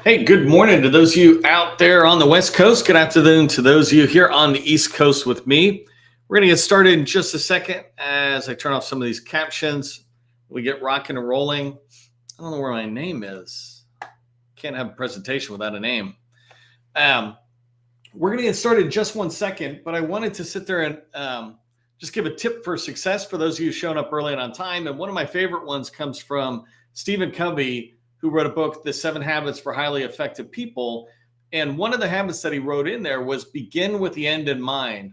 Hey, good morning to those of you out there on the West Coast. Good afternoon to those of you here on the East Coast with me. We're going to get started in just a second as I turn off some of these captions. We get rocking and rolling. I don't know where my name is. Can't have a presentation without a name. We're going to get started in just 1 second, but I wanted to sit there and just give a tip for success for those of you showing up early and on time. And one of my favorite ones comes from Stephen Covey, who wrote a book, The 7 Habits for Highly Effective People. And one of the habits that he wrote in there was begin with the end in mind.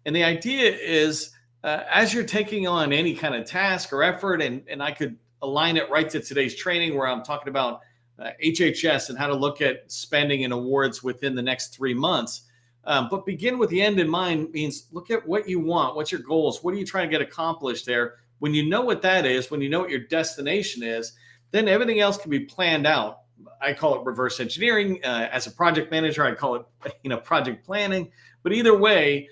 And the idea is as you're taking on any kind of task or effort, and I could align it right to today's training where I'm talking about HHS and how to look at spending and awards within the next 3 months. But begin with the end in mind means look at what you want. What's your goals? What are you trying to get accomplished there? When you know what that is, when you know what your destination is, then everything else can be planned out. I call it reverse engineering. As a project manager, I call it, project planning. But either way,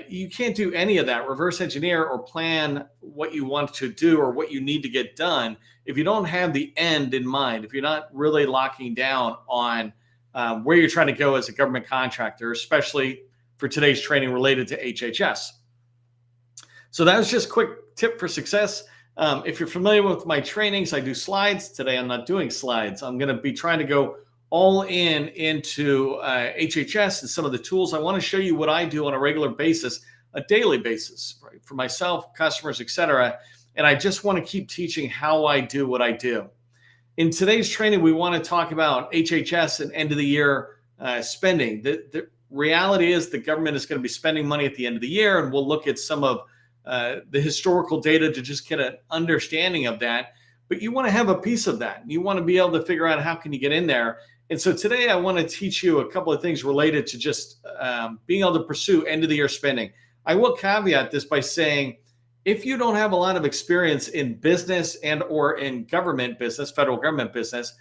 you can't do any of that, reverse engineer or plan what you want to do or what you need to get done if you don't have the end in mind, if you're not really locking down on where you're trying to go as a government contractor, especially for today's training related to HHS. So that was just a quick tip for success. If you're familiar with my trainings, I do slides. Today, I'm not doing slides. I'm going to be trying to go all into HHS and some of the tools. I want to show you what I do on a regular basis, a daily basis, right, for myself, customers, etc. And I just want to keep teaching how I do what I do. In today's training, we want to talk about HHS and end of the year spending. The reality is the government is going to be spending money at the end of the year, and we'll look at some of the historical data to just get an understanding of that. But you want to have a piece of that. You want to be able to figure out how can you get in there. And so today I want to teach you a couple of things related to just being able to pursue end of the year spending. I will caveat this by saying, if you don't have a lot of experience in business and or in government business, federal government business,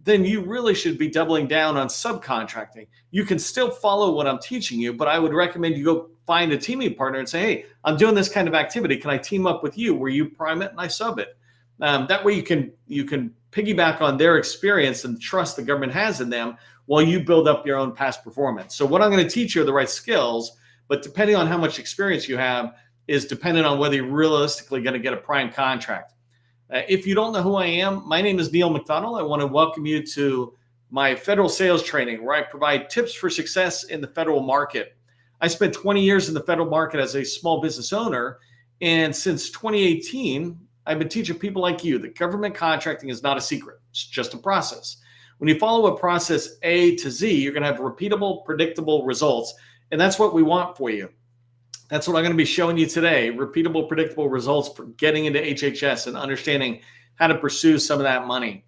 then you really should be doubling down on subcontracting. You can still follow what I'm teaching you, but I would recommend you go find a teaming partner and say, hey, I'm doing this kind of activity. Can I team up with you where you prime it and I sub it? That way you can piggyback on their experience and trust the government has in them while you build up your own past performance. So what I'm going to teach you are the right skills, but depending on how much experience you have is dependent on whether you're realistically going to get a prime contract. If you don't know who I am, my name is Neil McDonnell. I want to welcome you to my federal sales training where I provide tips for success in the federal market. I spent 20 years in the federal market as a small business owner. And since 2018, I've been teaching people like you that government contracting is not a secret. It's just a process. When you follow a process A to Z, you're going to have repeatable, predictable results. And that's what we want for you. That's what I'm going to be showing you today. Repeatable, predictable results for getting into HHS and understanding how to pursue some of that money.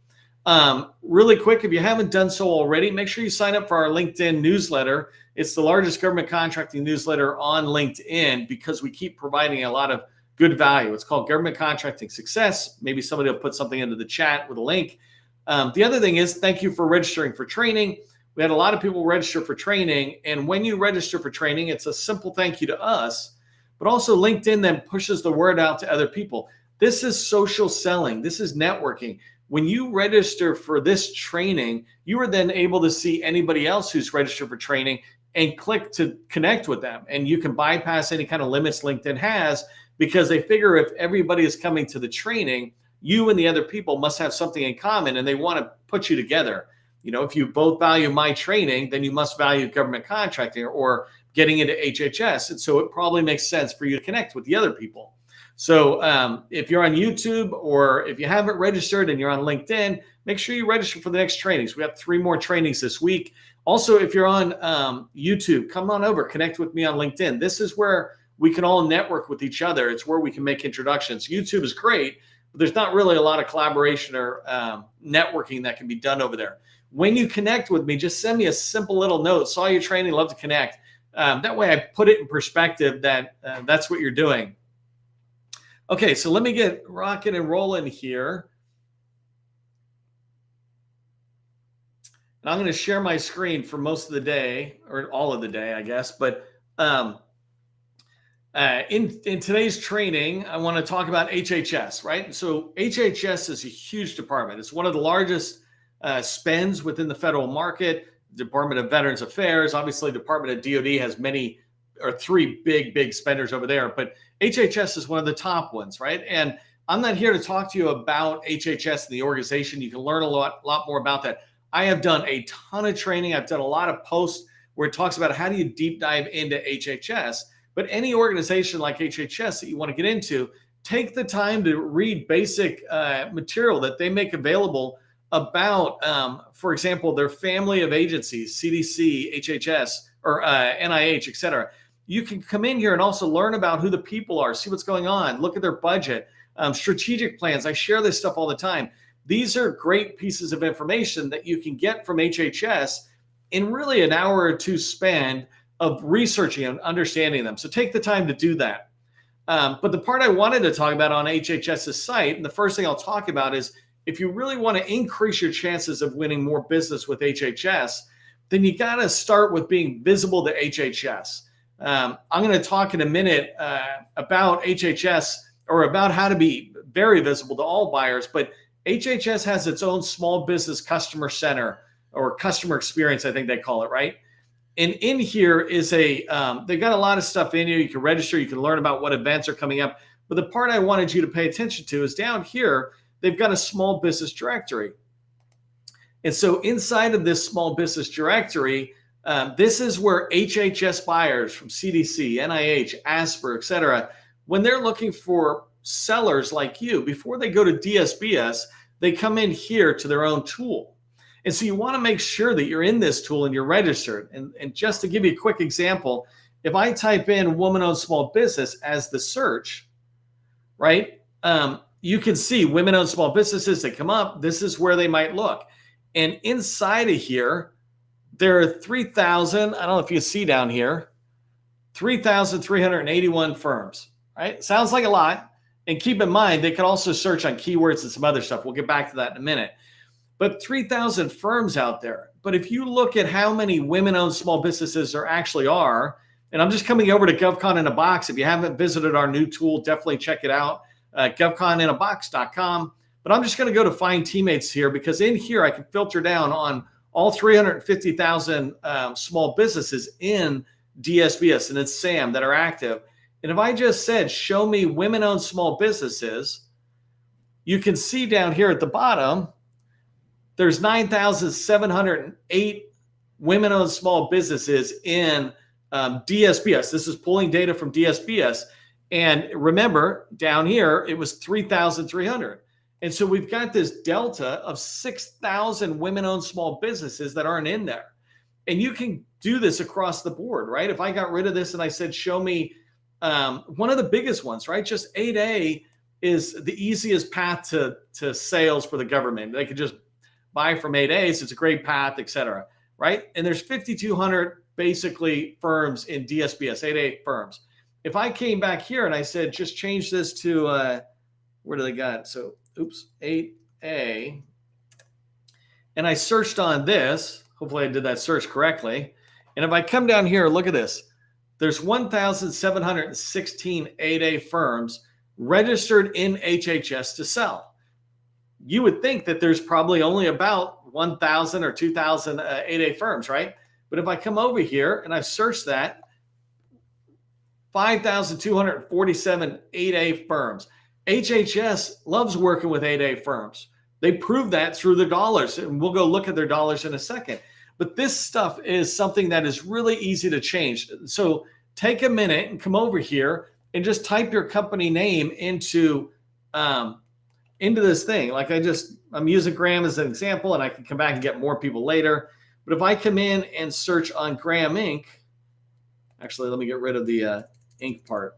Really quick, if you haven't done so already, make sure you sign up for our LinkedIn newsletter. It's the largest government contracting newsletter on LinkedIn because we keep providing a lot of good value. It's called Government Contracting Success. Maybe somebody will put something into the chat with a link. The other thing is, thank you for registering for training. We had a lot of people register for training. And when you register for training, it's a simple thank you to us, but also LinkedIn then pushes the word out to other people. This is social selling. This is networking. When you register for this training, you are then able to see anybody else who's registered for training and click to connect with them. And you can bypass any kind of limits LinkedIn has because they figure if everybody is coming to the training, you and the other people must have something in common and they want to put you together. If you both value my training, then you must value government contracting or getting into HHS. And so it probably makes sense for you to connect with the other people. So if you're on YouTube or if you haven't registered and you're on LinkedIn, make sure you register for the next trainings. We have 3 more trainings this week. Also, if you're on YouTube, come on over, connect with me on LinkedIn. This is where we can all network with each other. It's where we can make introductions. YouTube is great, but there's not really a lot of collaboration or networking that can be done over there. When you connect with me, just send me a simple little note. Saw your training, love to connect. That way I put it in perspective that that's what you're doing. Okay, so let me get rocking and rolling here. And I'm going to share my screen for most of the day, or all of the day, I guess. But in today's training, I want to talk about HHS, right? So HHS is a huge department. It's one of the largest spends within the federal market. Department of Veterans Affairs, obviously Department of DoD has many or three big spenders over there, but HHS is one of the top ones, right? And I'm not here to talk to you about HHS and the organization. You can learn a lot more about that. I have done a ton of training. I've done a lot of posts where it talks about how do you deep dive into HHS. But any organization like HHS that you want to get into, take the time to read basic material that they make available about, for example, their family of agencies, CDC, HHS, or NIH, et cetera. You can come in here and also learn about who the people are, see what's going on, look at their budget, strategic plans. I share this stuff all the time. These are great pieces of information that you can get from HHS in really an hour or two spend of researching and understanding them. So take the time to do that. But the part I wanted to talk about on HHS's site, and the first thing I'll talk about is if you really want to increase your chances of winning more business with HHS, then you got to start with being visible to HHS. I'm going to talk in a minute about HHS, or about how to be very visible to all buyers, but HHS has its own small business customer center, or customer experience, I think they call it, right? And in here is they've got a lot of stuff in here. You can register, you can learn about what events are coming up. But the part I wanted you to pay attention to is down here, they've got a small business directory. And so inside of this small business directory, this is where HHS buyers from CDC, NIH, ASPR, et cetera, when they're looking for sellers like you, before they go to DSBS, they come in here to their own tool. And so you want to make sure that you're in this tool and you're registered. And just to give you a quick example, if I type in woman-owned small business as the search, right, you can see women-owned small businesses that come up. This is where they might look. And inside of here, there are 3,000, I don't know if you see down here, 3,381 firms, right? Sounds like a lot. And keep in mind, they can also search on keywords and some other stuff. We'll get back to that in a minute. But 3,000 firms out there. But if you look at how many women-owned small businesses there actually are, and I'm just coming over to GovCon in a Box. If you haven't visited our new tool, definitely check it out, govconinabox.com. But I'm just going to go to Find Teammates here, because in here I can filter down on all 350,000 small businesses in DSBS and it's SAM that are active. And if I just said, show me women-owned small businesses, you can see down here at the bottom, there's 9,708 women-owned small businesses in DSBS. This is pulling data from DSBS. And remember, down here, it was 3,300. And so we've got this delta of 6,000 women-owned small businesses that aren't in there. And you can do this across the board, right? If I got rid of this and I said, show me one of the biggest ones, right? Just 8A is the easiest path to sales for the government. They could just buy from 8A, so it's a great path, et cetera, right? And there's 5,200 basically firms in DSBS, 8A firms. If I came back here and I said, just change this to, where do they got? So, oops, 8A. And I searched on this. Hopefully I did that search correctly. And if I come down here, look at this. There's 1,716 8A firms registered in HHS to sell. You would think that there's probably only about 1,000 or 2,000 8A firms, right? But if I come over here and I've searched that, 5,247 8A firms. HHS loves working with 8A firms. They prove that through their dollars, and we'll go look at their dollars in a second. But this stuff is something that is really easy to change. So take a minute and come over here and just type your company name into this thing. Like I'm using Graham as an example, and I can come back and get more people later. But if I come in and search on Graham Inc., actually, let me get rid of the Inc. part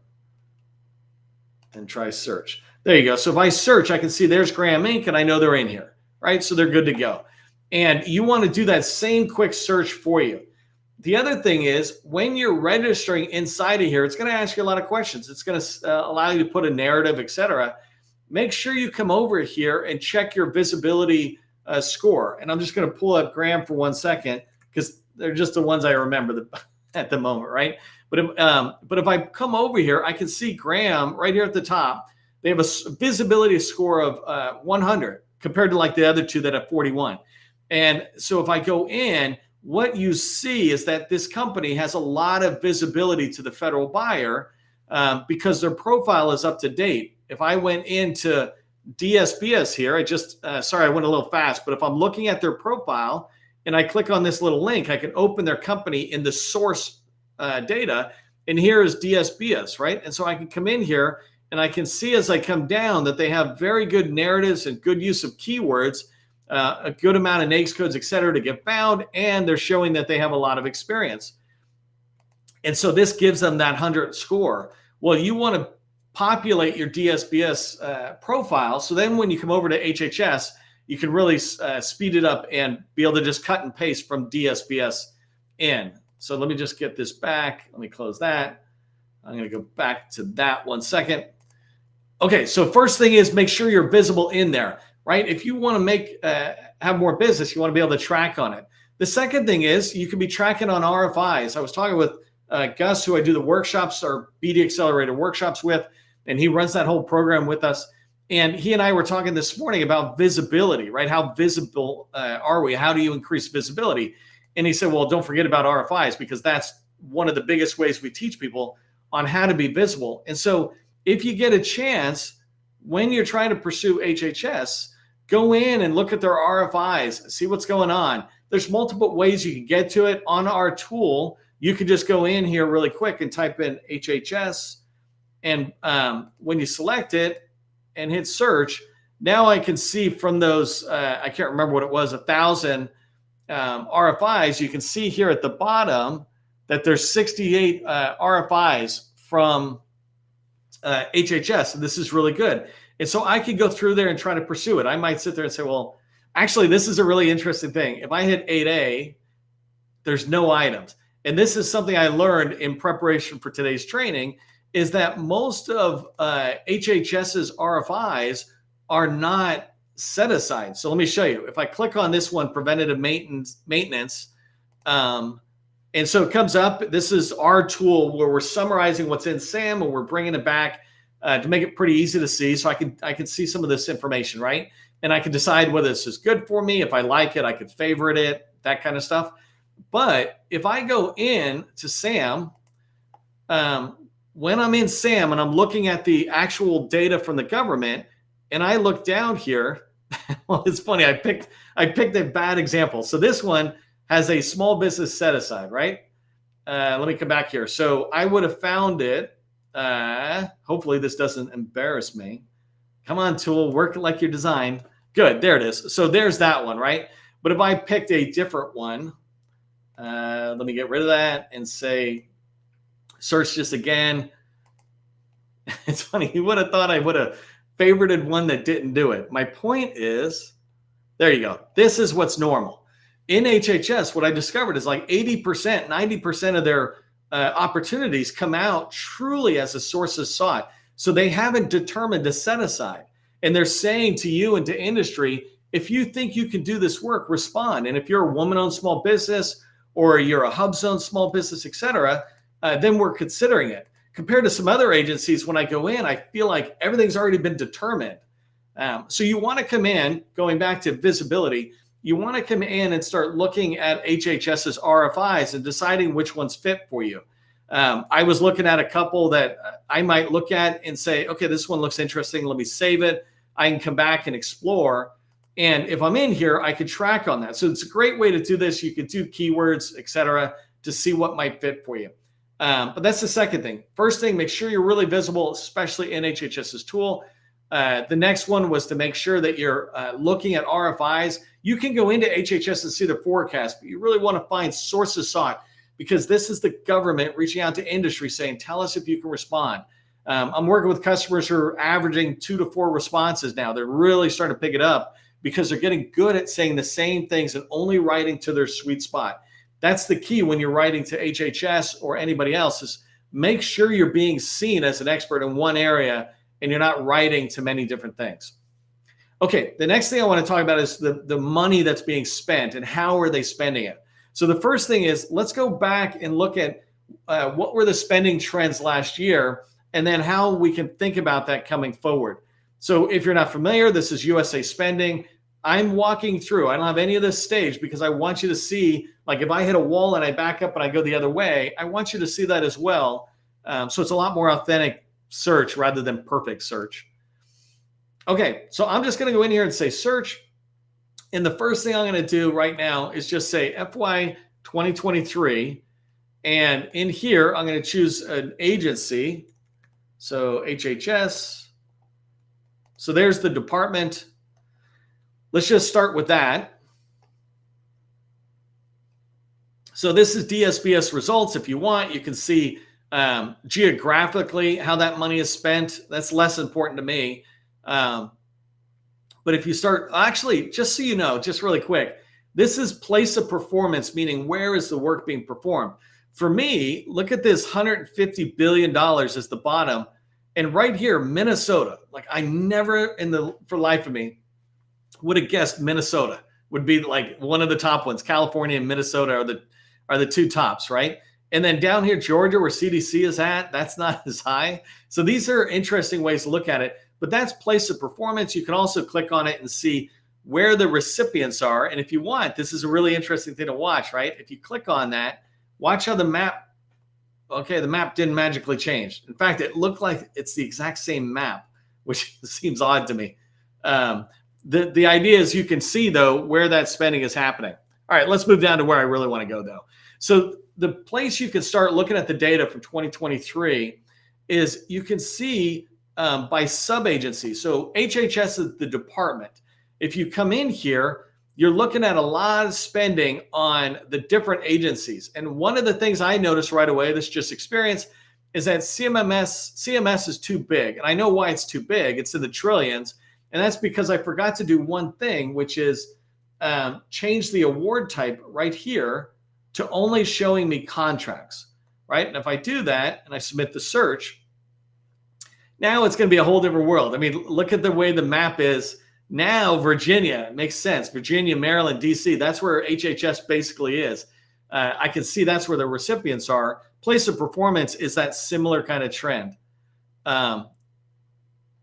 and try search. There you go. So if I search, I can see there's Graham Inc. and I know they're in here, right? So they're good to go. And you want to do that same quick search for you. The other thing is when you're registering inside of here, it's going to ask you a lot of questions. It's going to allow you to put a narrative, et cetera. Make sure you come over here and check your visibility score. And I'm just going to pull up Graham for 1 second because they're just the ones I remember at the moment, right? But if I come over here, I can see Graham right here at the top. They have a visibility score of 100 compared to like the other two that have 41. And so if I go in, what you see is that this company has a lot of visibility to the federal buyer because their profile is up to date. If I went into DSBS here, sorry, I went a little fast, but if I'm looking at their profile and I click on this little link, I can open their company in the source data. And here is DSBS, right? And so I can come in here and I can see as I come down that they have very good narratives and good use of keywords, a good amount of NES codes, et cetera, to get found. And they're showing that they have a lot of experience. And so this gives them that 100 score. Well, you want to populate your DSBS profile. So then when you come over to HHS, you can really speed it up and be able to just cut and paste from DSBS in. So let me just get this back. Let me close that. I'm going to go back to that 1 second. Okay, so first thing is make sure you're visible in there, right? If you want to have more business, you want to be able to track on it. The second thing is you can be tracking on RFIs. I was talking with Gus, who I do the workshops or BD Accelerator workshops with, and he runs that whole program with us. And he and I were talking this morning about visibility, right? How visible are we? How do you increase visibility? And he said, well, don't forget about RFIs, because that's one of the biggest ways we teach people on how to be visible. And so if you get a chance, when you're trying to pursue HHS, go in and look at their RFIs, see what's going on. There's multiple ways you can get to it. On our tool, you can just go in here really quick and type in HHS. And when you select it and hit search, now I can see from those, I can't remember what it was, 1,000 RFIs, you can see here at the bottom that there's 68 RFIs from HHS. And this is really good. And so I could go through there and try to pursue it. I might sit there and say, well, actually, this is a really interesting thing. If I hit 8A, there's no items. And this is something I learned in preparation for today's training, is that most of HHS's RFIs are not set aside. So let me show you. If I click on this one, preventative maintenance, and so it comes up, this is our tool where we're summarizing what's in SAM and we're bringing it back to make it pretty easy to see. So I can see some of this information, right? And I can decide whether this is good for me. If I like it, I could favorite it, that kind of stuff. But if I go in to SAM, when I'm in SAM and I'm looking at the actual data from the government, and I look down here, well, it's funny. I picked a bad example. So this one has a small business set aside, right? Let me come back here. So I would have found it. Hopefully this doesn't embarrass me. Come on, tool, work like you're designed. Good, there it is. So there's that one, right? But if I picked a different one, let me get rid of that and say, search this again. It's funny. You would have thought I would have favorited one that didn't do it. My point is, there you go. This is what's normal. In HHS, what I discovered is like 80%, 90% of their opportunities come out truly as a source is sought. So they haven't determined a set aside. And they're saying to you and to industry, if you think you can do this work, respond. And if you're a woman-owned small business or you're a hub zone small business, et cetera, then we're considering it. Compared to some other agencies, when I go in, I feel like everything's already been determined. So you want to come in, going back to visibility, you want to come in and start looking at HHS's RFIs and deciding which ones fit for you. I was looking at a couple that I might look at and say, okay, this one looks interesting. Let me save it. I can come back and explore. And if I'm in here, I could track on that. So it's a great way to do this. You could do keywords, et cetera, to see what might fit for you. But that's the second thing. First thing, make sure you're really visible, especially in HHS's tool. The next one was to make sure that you're looking at RFIs. You can go into HHS and see the forecast, but you really want to find sources sought, because this is the government reaching out to industry saying, tell us if you can respond. I'm working with customers who are averaging 2 to 4 responses now. They're really starting to pick it up because they're getting good at saying the same things and only writing to their sweet spot. That's the key when you're writing to HHS or anybody else, is make sure you're being seen as an expert in one area and you're not writing to many different things. Okay, the next thing I want to talk about is the money that's being spent and how are they spending it. So the first thing is, let's go back and look at what were the spending trends last year and then how we can think about that coming forward. So if you're not familiar, this is USA spending. I'm walking through. I don't have any of this staged because I want you to see, like if I hit a wall and I back up and I go the other way, I want you to see that as well. So it's a lot more authentic search rather than perfect search. Okay, so I'm just going to go in here and say search. And the first thing I'm going to do right now is just say FY 2023. And in here, I'm going to choose an agency. So HHS. So there's the department. Let's just start with that. So this is DSBS results. If you want, you can see geographically how that money is spent. That's less important to me. But if you start, actually, just so you know, just really quick, this is place of performance, meaning where is the work being performed? For me, look at this $150 billion as the bottom. And right here, Minnesota. Like I never for life of me would have guessed Minnesota would be like one of the top ones. California and Minnesota are the two tops, right? And then down here, Georgia, where CDC is at, that's not as high. So these are interesting ways to look at it. But that's place of performance. You can also click on it and see where the recipients are. And if you want, this is a really interesting thing to watch, right? If you click on that, watch how the map, okay, the map didn't magically change. In fact, it looked like it's the exact same map, which seems odd to me. The idea is you can see, though, where that spending is happening. All right, let's move down to where I really want to go, though. So the place you can start looking at the data from 2023 is you can see by sub-agency. So HHS is the department. If you come in here, you're looking at a lot of spending on the different agencies. And one of the things I noticed right away, this just experience, is that CMS is too big. And I know why it's too big. It's in the trillions. And that's because I forgot to do one thing, which is change the award type right here to only showing me contracts, right? And if I do that and I submit the search, now it's going to be a whole different world. I mean, look at the way the map is. Now, Virginia, it makes sense. Virginia, Maryland, DC, that's where HHS basically is. I can see that's where the recipients are. Place of performance is that similar kind of trend.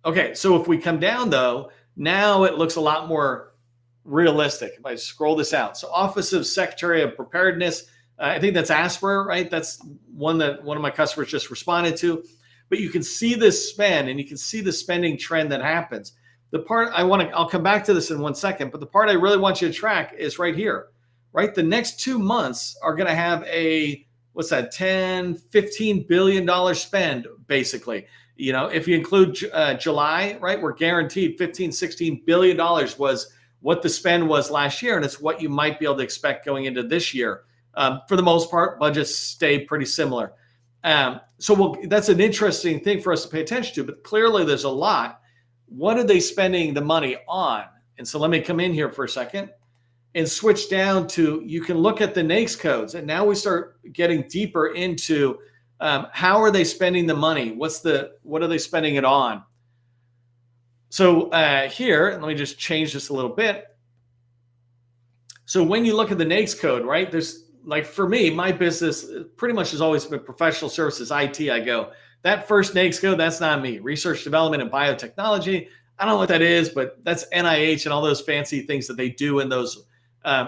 Okay, so if we come down, though, now it looks a lot more realistic. If I scroll this out. So Office of Secretary of Preparedness, I think that's ASPR, right? That's one that one of my customers just responded to. But you can see this spend and you can see the spending trend that happens. The part I'll come back to this in 1 second, but the part I really want you to track is right here, right? The next 2 months are going to have what's that, $10, $15 billion spend, basically. You know, if you include July, right, we're guaranteed $15, $16 billion was what the spend was last year, and it's what you might be able to expect going into this year. For the most part, budgets stay pretty similar. So that's an interesting thing for us to pay attention to, but clearly there's a lot. What are they spending the money on? And so let me come in here for a second and switch down to, you can look at the NES codes. And now we start getting deeper into how are they spending the money? What are they spending it on? So here, let me just change this a little bit. So when you look at the NES code, right, there's, like for me, my business pretty much has always been professional services, IT. I go, that first NES code, that's not me. Research, development, and biotechnology. I don't know what that is, but that's NIH and all those fancy things that they do in those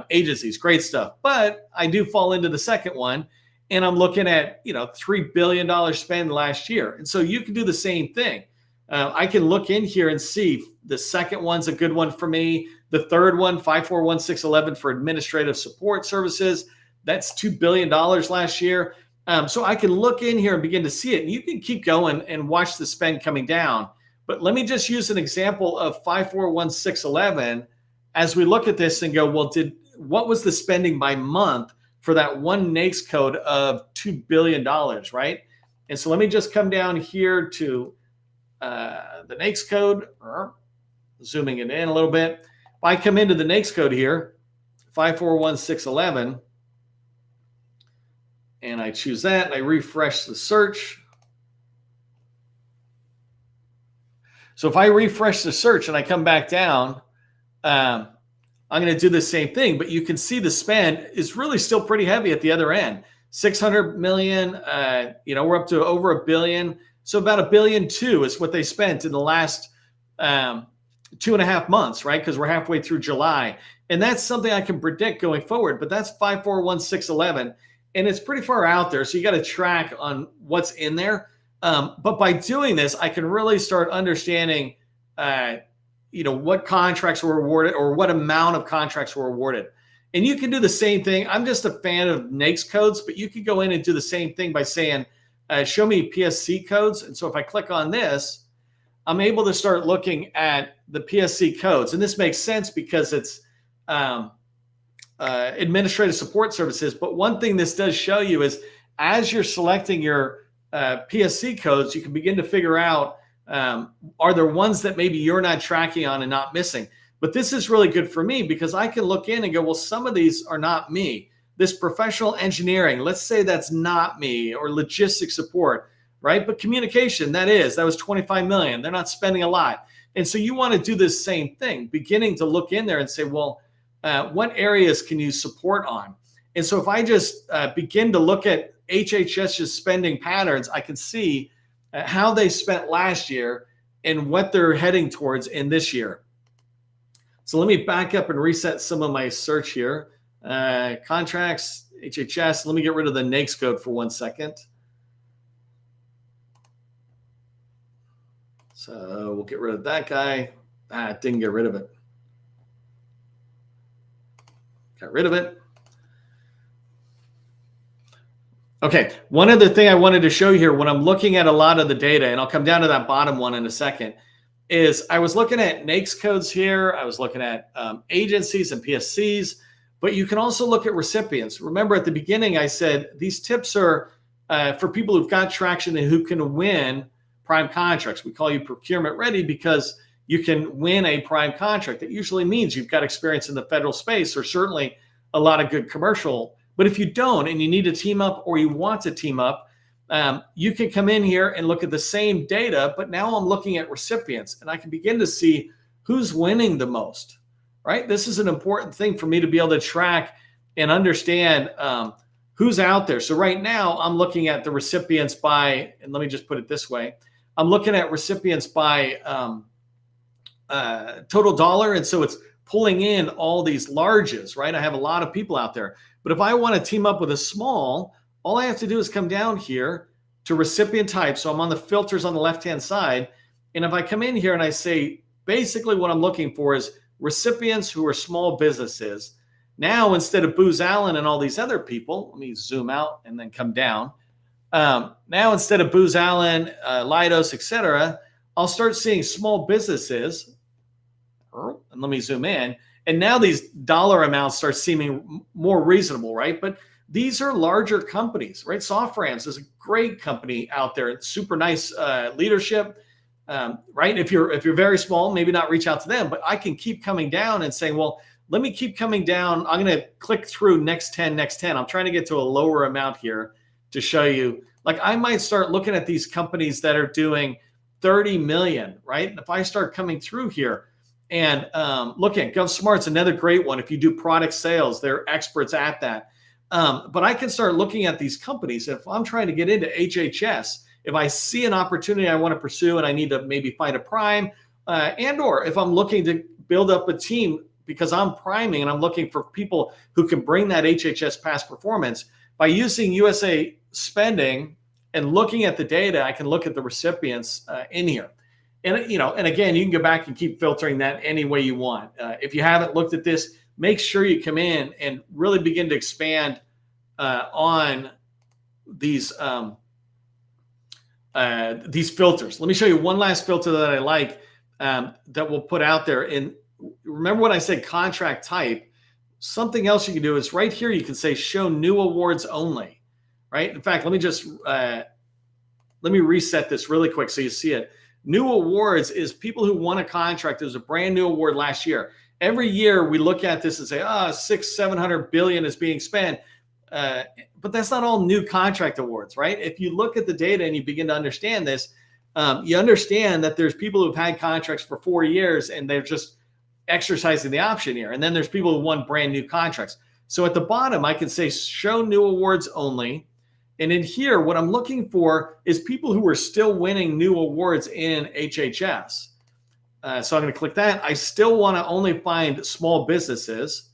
agencies. Great stuff. But I do fall into the second one, and I'm looking at, $3 billion spend last year. And so you can do the same thing. I can look in here and see the second one's a good one for me. The third one, 541611 for administrative support services. That's $2 billion last year. So I can look in here and begin to see it. And you can keep going and watch the spend coming down. But let me just use an example of 541611 as we look at this and go, well, what was the spending by month for that one NES code of $2 billion, right? And so let me just come down here to the NES code, zooming it in a little bit. If I come into the NES code here, 541611, and I choose that, and I refresh the search. So if I refresh the search and I come back down, I'm going to do the same thing, but you can see the spend is really still pretty heavy at the other end. 600 million, we're up to over $1 billion. So about $1.2 billion is what they spent in the last 2.5 months, right? Because we're halfway through July. And that's something I can predict going forward, but that's 541611. And it's pretty far out there. So you got to track on what's in there. But by doing this, I can really start understanding, what contracts were awarded or what amount of contracts were awarded. And you can do the same thing. I'm just a fan of NES codes, but you could go in and do the same thing by saying, show me PSC codes. And so if I click on this, I'm able to start looking at the PSC codes. And this makes sense because it's administrative support services. But one thing this does show you is as you're selecting your PSC codes, you can begin to figure out, are there ones that maybe you're not tracking on and not missing? But this is really good for me because I can look in and go, well, some of these are not me. This professional engineering, let's say that's not me, or logistics support, right? But communication, that was 25 million. They're not spending a lot. And so you want to do this same thing, beginning to look in there and say, well, what areas can you support on? And so if I just begin to look at HHS's spending patterns, I can see how they spent last year and what they're heading towards in this year. So let me back up and reset some of my search here. Contracts, HHS. Let me get rid of the NES code for 1 second. So we'll get rid of that guy. Didn't get rid of it. Got rid of it. Okay, one other thing I wanted to show you here when I'm looking at a lot of the data, and I'll come down to that bottom one in a second, is I was looking at NES codes here. I was looking at agencies and PSCs, but you can also look at recipients. Remember at the beginning, I said these tips are for people who've got traction and who can win prime contracts. We call you procurement ready because you can win a prime contract. That usually means you've got experience in the federal space or certainly a lot of good commercial. But if you don't and you need to team up or you want to team up, you can come in here and look at the same data, but now I'm looking at recipients and I can begin to see who's winning the most, right? This is an important thing for me to be able to track and understand who's out there. So right now I'm looking at the recipients by, and let me just put it this way, I'm looking at recipients by total dollar. And so it's pulling in all these larges, right? I have a lot of people out there. But if I want to team up with a small, all I have to do is come down here to recipient type. So I'm on the filters on the left-hand side. And if I come in here and I say, basically what I'm looking for is recipients who are small businesses. Now, instead of Booz Allen and all these other people, let me zoom out and then come down. Now, instead of Booz Allen, Leidos, et cetera, I'll start seeing small businesses. And let me zoom in. And now these dollar amounts start seeming more reasonable, right? But these are larger companies, right? SoftRams is a great company out there. It's super nice leadership, right? If you're very small, maybe not reach out to them, but I can keep coming down and saying, well, let me keep coming down. I'm going to click through next 10. I'm trying to get to a lower amount here to show you. Like I might start looking at these companies that are doing 30 million, right? And if I start coming through here, and look at GovSmart's another great one. If you do product sales, they're experts at that. But I can start looking at these companies. If I'm trying to get into HHS, if I see an opportunity I want to pursue and I need to maybe find a prime, and or if I'm looking to build up a team because I'm priming and I'm looking for people who can bring that HHS past performance, by using USA spending and looking at the data, I can look at the recipients in here. And, and again, you can go back and keep filtering that any way you want. If you haven't looked at this, make sure you come in and really begin to expand on these filters. Let me show you one last filter that I like that we'll put out there. And remember when I said contract type, something else you can do is right here, you can say show new awards only, right? In fact, let me just, let me reset this really quick so you see it. New awards is people who won a contract. It was a brand new award last year. Every year we look at this and say, 600-700 billion is being spent. But that's not all new contract awards, right? If you look at the data and you begin to understand this, you understand that there's people who've had contracts for 4 years and they're just exercising the option here. And then there's people who won brand new contracts. So at the bottom, I can say show new awards only. And in here, what I'm looking for is people who are still winning new awards in HHS. So I'm going to click that. I still want to only find small businesses.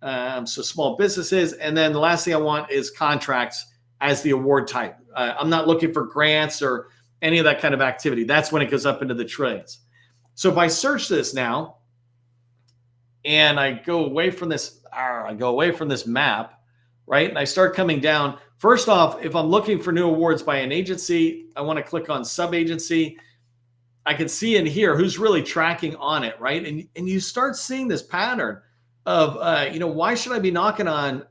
So small businesses. And then the last thing I want is contracts as the award type. I'm not looking for grants or any of that kind of activity. That's when it goes up into the trillions. So if I search this now and I go away from this, map, right? And I start coming down. First off, if I'm looking for new awards by an agency, I want to click on sub-agency. I can see in here who's really tracking on it, right? And you start seeing this pattern of, why should I be knocking on,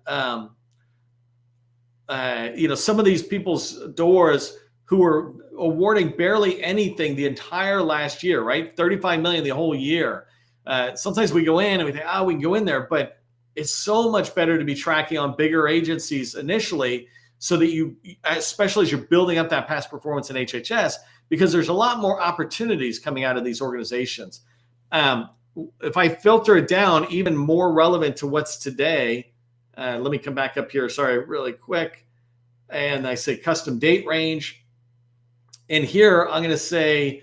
some of these people's doors who are awarding barely anything the entire last year, right? 35 million the whole year. Sometimes we go in and we think, we can go in there, but it's so much better to be tracking on bigger agencies initially so that you, especially as you're building up that past performance in HHS, because there's a lot more opportunities coming out of these organizations. If I filter it down, even more relevant to what's today, let me come back up here, sorry, really quick. And I say custom date range. And here I'm going to say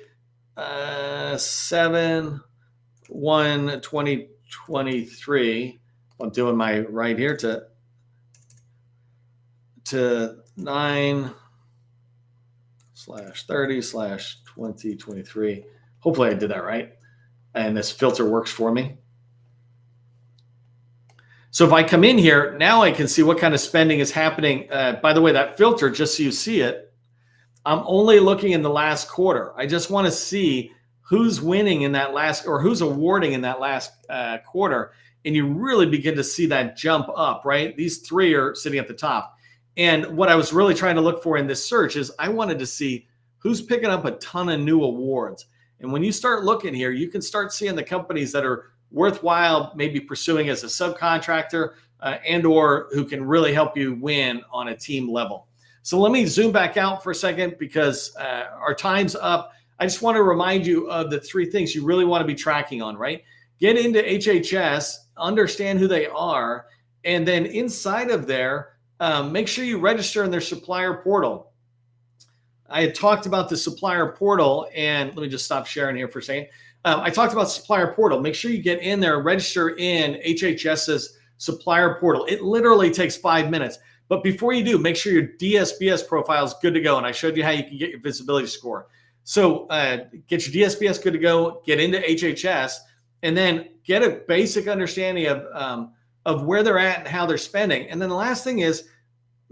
7/1/2023. I'm doing my right here to 9/30/2023. Hopefully I did that right. And this filter works for me. So if I come in here, now I can see what kind of spending is happening. By the way, that filter, just so you see it, I'm only looking in the last quarter. I just want to see who's winning in that last, or who's awarding in that last quarter. And you really begin to see that jump up, right? These three are sitting at the top. And what I was really trying to look for in this search is I wanted to see who's picking up a ton of new awards. And when you start looking here, you can start seeing the companies that are worthwhile maybe pursuing as a subcontractor and or who can really help you win on a team level. So let me zoom back out for a second because our time's up. I just want to remind you of the three things you really want to be tracking on, right? Get into HHS, understand who they are, and then inside of there, make sure you register in their supplier portal. I had talked about the supplier portal, and let me just stop sharing here for a second. I talked about supplier portal. Make sure you get in there, register in HHS's supplier portal. It literally takes 5 minutes. But before you do, make sure your DSBS profile is good to go. And I showed you how you can get your visibility score. So get your DSBS good to go, get into HHS, and then get a basic understanding of where they're at and how they're spending. And then the last thing is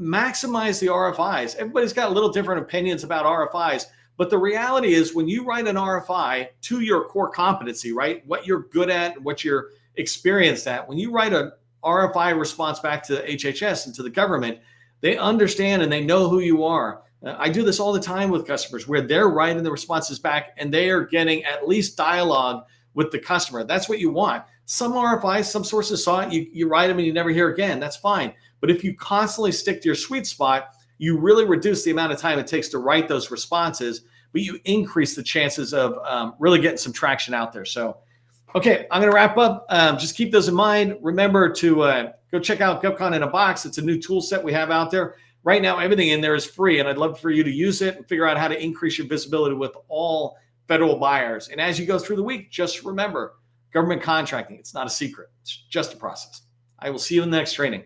maximize the RFIs. Everybody's got a little different opinions about RFIs. But the reality is when you write an RFI to your core competency, right, what you're good at and what you're experienced at, when you write an RFI response back to HHS and to the government, they understand and they know who you are. I do this all the time with customers where they're writing the responses back and they are getting at least dialogue with the customer. That's what you want. Some RFIs, some sources saw it, you write them and you never hear again. That's fine. But if you constantly stick to your sweet spot, you really reduce the amount of time it takes to write those responses, but you increase the chances of really getting some traction out there. So, okay, I'm going to wrap up. Just keep those in mind. Remember to go check out GovCon in a Box. It's a new tool set we have out there. Right now, everything in there is free, and I'd love for you to use it and figure out how to increase your visibility with all federal buyers. And as you go through the week, just remember, government contracting, it's not a secret. It's just a process. I will see you in the next training.